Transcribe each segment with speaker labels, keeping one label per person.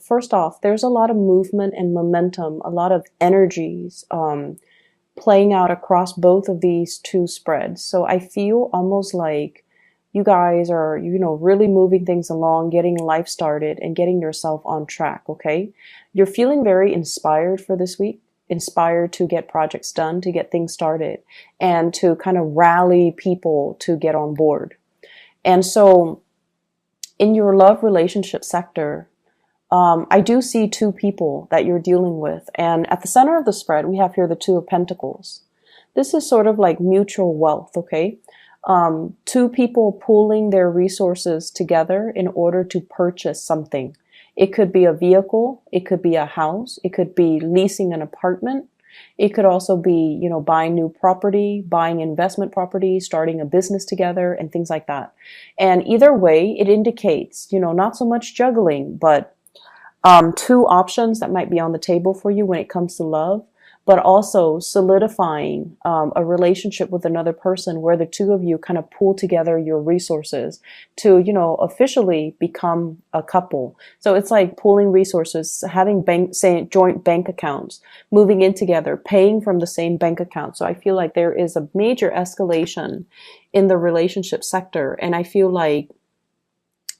Speaker 1: First off, there's a lot of movement and momentum, a lot of energies playing out across both of these two spreads. So I feel almost like you guys are, really moving things along, getting life started and getting yourself on track, okay? You're feeling very inspired for this week, inspired to get projects done, to get things started, and to kind of rally people to get on board. And so in your love relationship sector, I do see two people that you're dealing with. And at the center of the spread, we have here the Two of Pentacles. This is sort of like mutual wealth, okay? Two people pooling their resources together in order to purchase something. It could be a vehicle, it could be a house, it could be leasing an apartment. It could also be, buying new property, buying investment property, starting a business together, and things like that. And either way, it indicates, not so much juggling, but two options that might be on the table for you when it comes to love, but also solidifying a relationship with another person where the two of you kind of pool together your resources to, officially become a couple. So it's like pooling resources, having joint bank accounts, moving in together, paying from the same bank account. So I feel like there is a major escalation in the relationship sector. And I feel like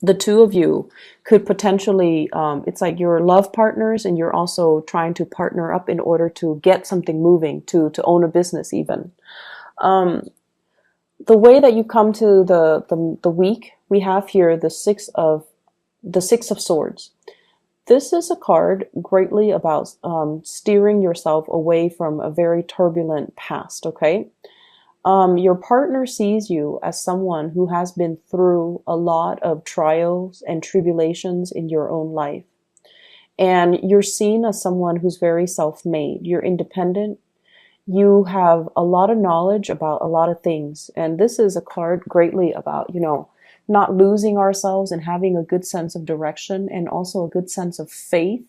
Speaker 1: the two of you could potentially, it's like you're love partners and you're also trying to partner up in order to get something moving, to own a business even. The way that you come to the week, we have here the Six of Swords. This is a card greatly about steering yourself away from a very turbulent past, okay? Your partner sees you as someone who has been through a lot of trials and tribulations in your own life. And you're seen as someone who's very self-made. You're independent. You have a lot of knowledge about a lot of things. And this is a card greatly about, not losing ourselves and having a good sense of direction and also a good sense of faith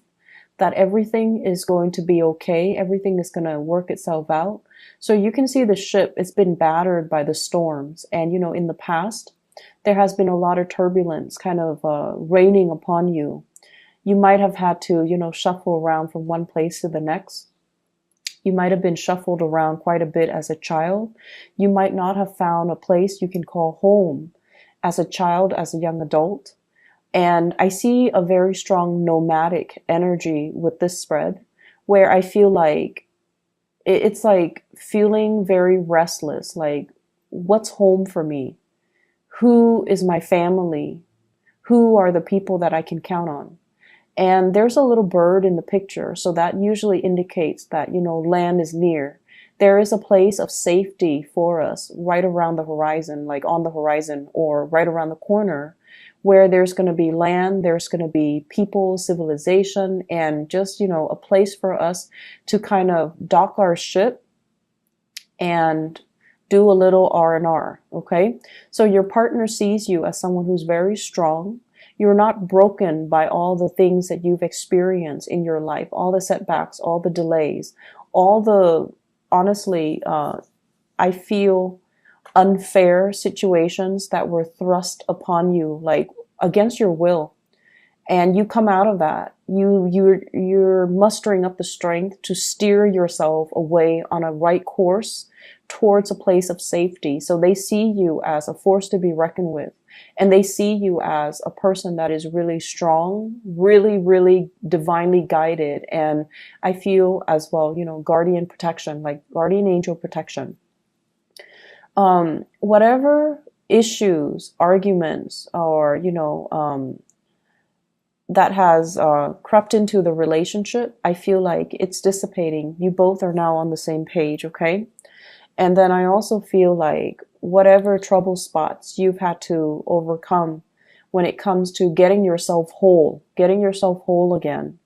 Speaker 1: that everything is going to be okay. Everything is going to work itself out. So you can see the ship, it's been battered by the storms. And, in the past, there has been a lot of turbulence kind of raining upon you. You might have had to, shuffle around from one place to the next. You might have been shuffled around quite a bit as a child. You might not have found a place you can call home as a child, as a young adult. And I see a very strong nomadic energy with this spread where I feel like it's like feeling very restless. Like, what's home for me? Who is my family? Who are the people that I can count on? And there's a little bird in the picture. So that usually indicates that, land is near. There is a place of safety for us right around the horizon, like on the horizon or right around the corner, where there's going to be land, there's going to be people, civilization, and just, a place for us to kind of dock our ship and do a little R&R, okay? So your partner sees you as someone who's very strong. You're not broken by all the things that you've experienced in your life, all the setbacks, all the delays, all the, honestly, I feel unfair situations that were thrust upon you, like against your will, and you come out of that. You're mustering up the strength to steer yourself away on a right course towards a place of safety. So they see you as a force to be reckoned with, and they see you as a person that is really strong, really, really divinely guided, and I feel as well, guardian protection, like guardian angel protection. Whatever issues, arguments, or, that has crept into the relationship, I feel like it's dissipating. You both are now on the same page, okay? And then I also feel like whatever trouble spots you've had to overcome when it comes to getting yourself whole again,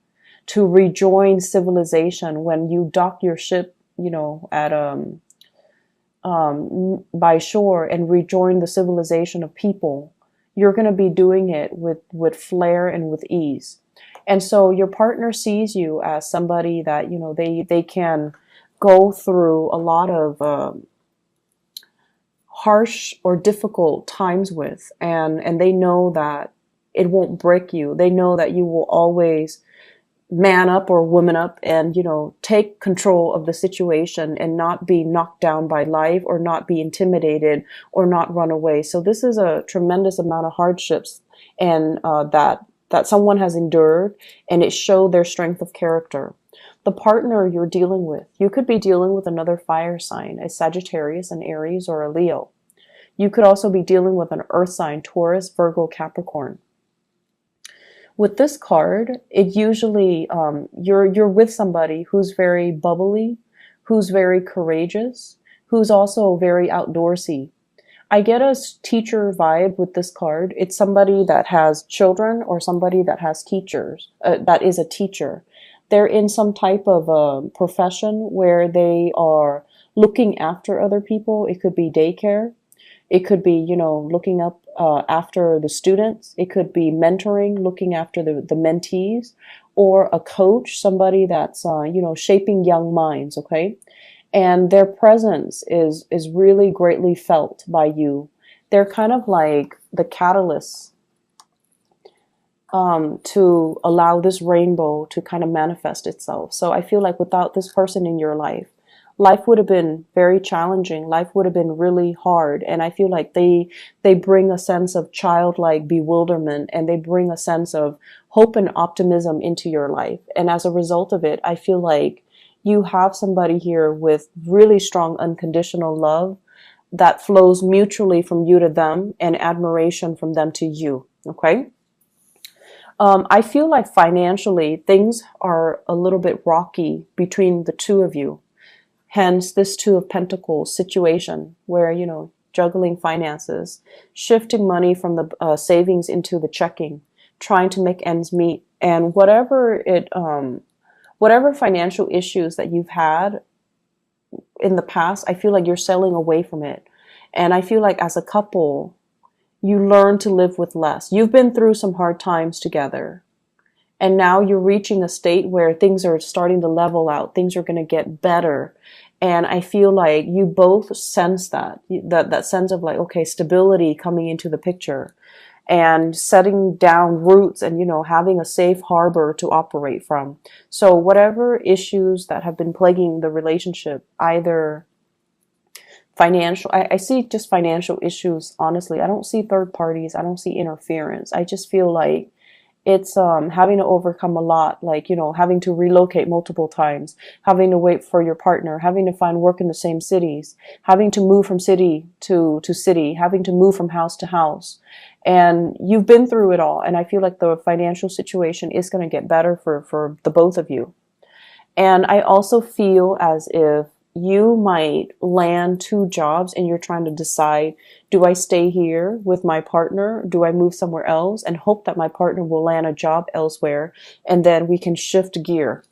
Speaker 1: to rejoin civilization when you dock your ship, at by shore and rejoin the civilization of people, you're going to be doing it with flair and with ease. And so your partner sees you as somebody that, they can go through a lot of harsh or difficult times with, and they know that it won't break you. They know that you will always man up or woman up and, take control of the situation and not be knocked down by life or not be intimidated or not run away. So this is a tremendous amount of hardships and that someone has endured, and it showed their strength of character. The partner you're dealing with, you could be dealing with another fire sign, a Sagittarius, an Aries, or a Leo. You could also be dealing with an earth sign, Taurus, Virgo, Capricorn. With this card, it usually you're with somebody who's very bubbly, who's very courageous, who's also very outdoorsy. I get a teacher vibe with this card. It's somebody that has children or somebody that has teachers, that is a teacher. They're in some type of profession where they are looking after other people. It could be daycare. It could be, looking up after the students. It could be mentoring, looking after the mentees, or a coach, somebody that's, shaping young minds, okay? And their presence is really greatly felt by you. They're kind of like the catalyst to allow this rainbow to kind of manifest itself. So I feel like without this person in your life, life would have been very challenging. Life would have been really hard. And I feel like they bring a sense of childlike bewilderment, and they bring a sense of hope and optimism into your life. And as a result of it, I feel like you have somebody here with really strong unconditional love that flows mutually from you to them and admiration from them to you. Okay. I feel like financially things are a little bit rocky between the two of you. Hence this Two of Pentacles situation where, juggling finances, shifting money from the savings into the checking, trying to make ends meet. And whatever financial issues that you've had in the past, I feel like you're sailing away from it. And I feel like as a couple, you learn to live with less. You've been through some hard times together. And now you're reaching a state where things are starting to level out. Things are going to get better. And I feel like you both sense that sense of like, okay, stability coming into the picture and setting down roots and, having a safe harbor to operate from. So whatever issues that have been plaguing the relationship, either financial, I see just financial issues, honestly. I don't see third parties. I don't see interference. I just feel like it's having to overcome a lot, like, having to relocate multiple times, having to wait for your partner, having to find work in the same cities, having to move from city to city, having to move from house to house. And you've been through it all. And I feel like the financial situation is going to get better for the both of you. And I also feel as if you might land 2 jobs and you're trying to decide, do I stay here with my partner? Do I move somewhere else and hope that my partner will land a job elsewhere and then we can shift gear?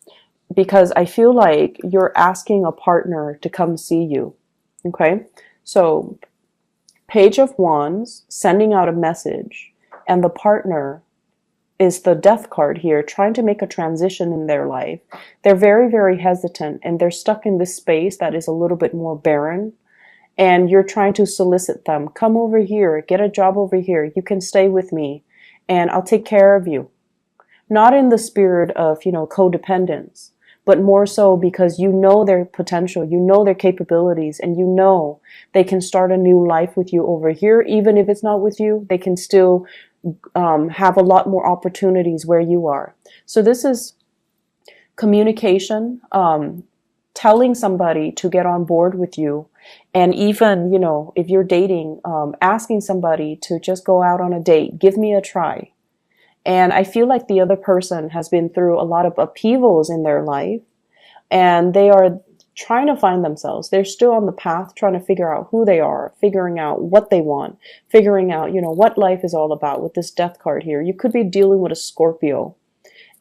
Speaker 1: Because I feel like you're asking a partner to come see you. Okay? So Page of Wands, sending out a message, and the partner is the Death card here, trying to make a transition in their life. They're very, very hesitant, and they're stuck in this space that is a little bit more barren. And you're trying to solicit them. Come over here, get a job over here. You can stay with me, and I'll take care of you. Not in the spirit of, codependence, but more so because you know their potential, you know their capabilities, and you know they can start a new life with you over here. Even if it's not with you, they can still have a lot more opportunities where you are. So this is communication, telling somebody to get on board with you. And even, if you're dating, asking somebody to just go out on a date, give me a try. And I feel like the other person has been through a lot of upheavals in their life, and they are trying to find themselves. They're still on the path trying to figure out who they are, figuring out what they want, figuring out, what life is all about with this Death card here. You could be dealing with a Scorpio.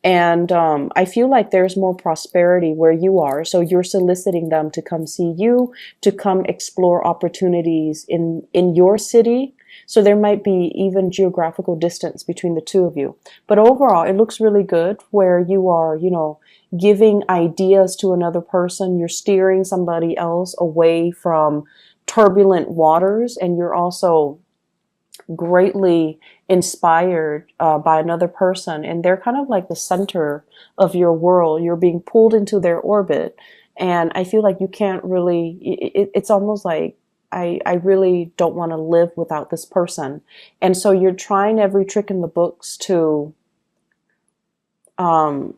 Speaker 1: And I feel like there's more prosperity where you are. So you're soliciting them to come see you, to come explore opportunities in your city. So there might be even geographical distance between the two of you. But overall, it looks really good where you are, giving ideas to another person. You're steering somebody else away from turbulent waters, and you're also greatly inspired by another person, and they're kind of like the center of your world. You're being pulled into their orbit, and I feel like you can't really, it's almost like I really don't want to live without this person. And so you're trying every trick in the books um,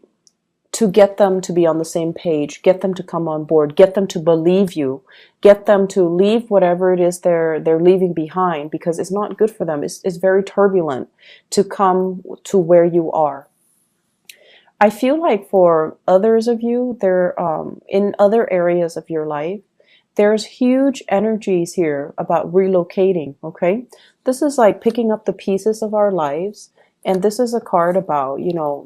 Speaker 1: to get them to be on the same page, get them to come on board, get them to believe you, get them to leave whatever it is they're leaving behind, because it's not good for them. It's very turbulent to come to where you are. I feel like for others of you, there in other areas of your life, there's huge energies here about relocating, okay? This is like picking up the pieces of our lives. And this is a card about,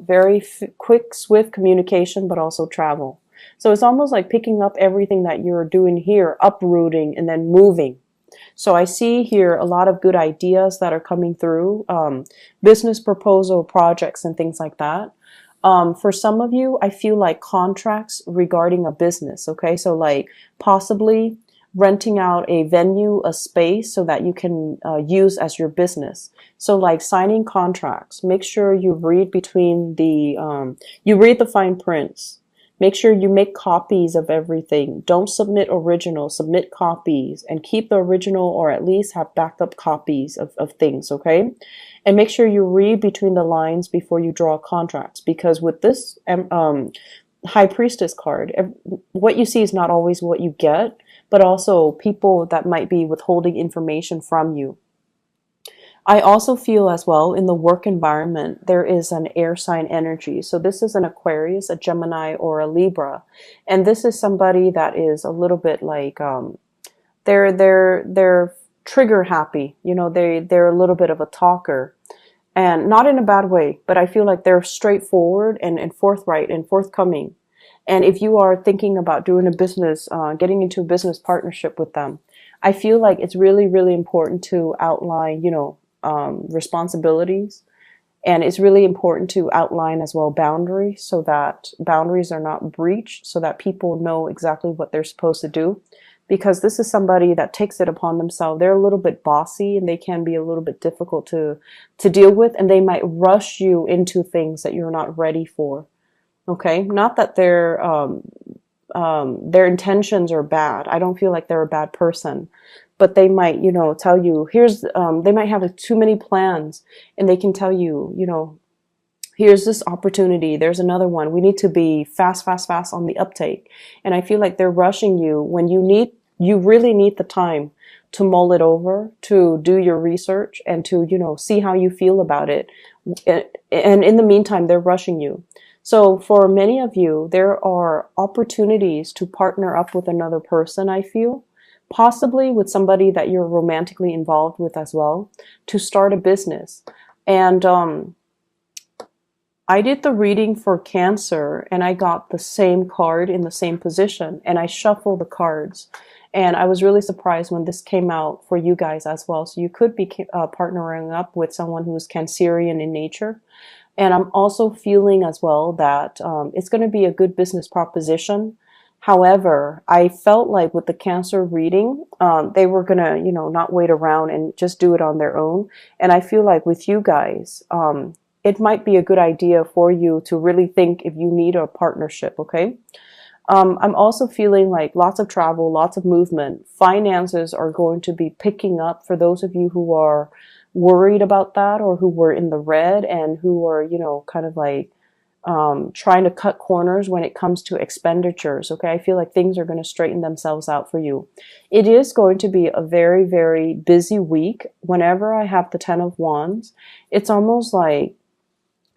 Speaker 1: very quick, swift communication, but also travel. So it's almost like picking up everything that you're doing here, uprooting, and then moving. So I see here a lot of good ideas that are coming through, business proposal projects and things like that. For some of you, I feel like contracts regarding a business, okay? So like possibly renting out a venue, a space so that you can use as your business. So like signing contracts, make sure you read between you read the fine prints. Make sure you make copies of everything. Don't submit originals, submit copies, and keep the original, or at least have backup copies of things, okay? And make sure you read between the lines before you draw contracts, because with this High Priestess card, what you see is not always what you get, but also people that might be withholding information from you. I also feel as well in the work environment, there is an air sign energy. So this is an Aquarius, a Gemini, or a Libra. And this is somebody that is a little bit like, they're trigger happy. They're a little bit of a talker, and not in a bad way, but I feel like they're straightforward and forthright and forthcoming. And if you are thinking about doing a business, getting into a business partnership with them, I feel like it's really, really important to outline, responsibilities. And it's really important to outline as well boundaries, so that boundaries are not breached, so that people know exactly what they're supposed to do. Because this is somebody that takes it upon themselves. They're a little bit bossy, and they can be a little bit difficult to deal with, and they might rush you into things that you're not ready for. Okay, not that their intentions are bad. I don't feel like they're a bad person, but they might, tell you, they might have too many plans, and they can tell you, here's this opportunity, there's another one. We need to be fast, fast, fast on the uptake. And I feel like they're rushing you when you really need the time to mull it over, to do your research, and to, see how you feel about it. And in the meantime, they're rushing you. So for many of you, there are opportunities to partner up with another person, I feel, possibly with somebody that you're romantically involved with as well, to start a business. And I did the reading for Cancer, and I got the same card in the same position, and I shuffled the cards. And I was really surprised when this came out for you guys as well. So you could be partnering up with someone who's Cancerian in nature. And I'm also feeling as well that it's going to be a good business proposition. However, I felt like with the Cancer reading, they were going to, not wait around and just do it on their own. And I feel like with you guys, it might be a good idea for you to really think if you need a partnership, okay? I'm also feeling like lots of travel, lots of movement. Finances are going to be picking up for those of you who are worried about that, or who were in the red, and who are, kind of like trying to cut corners when it comes to expenditures. Okay, I feel like things are going to straighten themselves out for you. It is going to be a very, very busy week. Whenever I have the 10 of Wands, it's almost like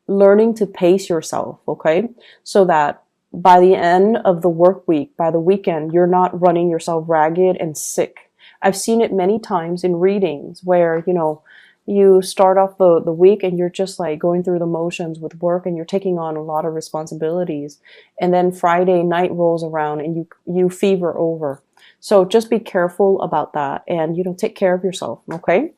Speaker 1: learning to pace yourself, okay? So that by the end of the work week, by the weekend, you're not running yourself ragged and sick. I've seen it many times in readings where, you start off the week and you're just like going through the motions with work, and you're taking on a lot of responsibilities. And then Friday night rolls around and you fever over. So just be careful about that, and, take care of yourself, okay?